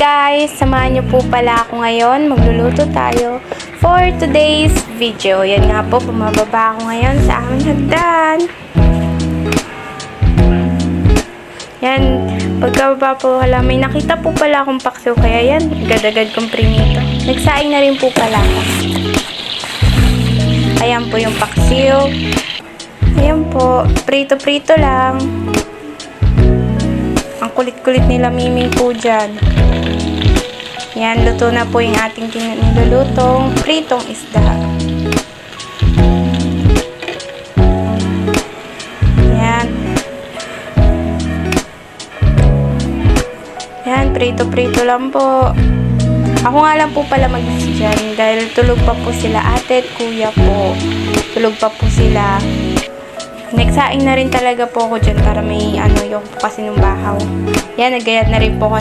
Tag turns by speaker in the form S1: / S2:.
S1: guys! Samahan niyo po pala ako ngayon. Magluluto tayo for today's video. Yan nga po, bumababa ako ngayon sa aming hagdan. Yan, pagkababa po, may nakita po pala akong paksiw. Kaya yan, agad-agad kong prinito. Nagsaing na rin po pala ako. Ayan po yung paksiw. Ayan po, prito-prito lang. Ang kulit-kulit nila Miming po dyan. Yan, luto na po yung ating nilulutong pritong isda. Yan. Yan, prito-prito lang po. Ako nga lang po pala mag-isip dyan dahil tulog pa po sila ate at kuya po. Tulog pa po sila. Nagsaing na rin talaga po ako dyan para may yung kasi ng bahaw. Yan, nagayat na rin po ako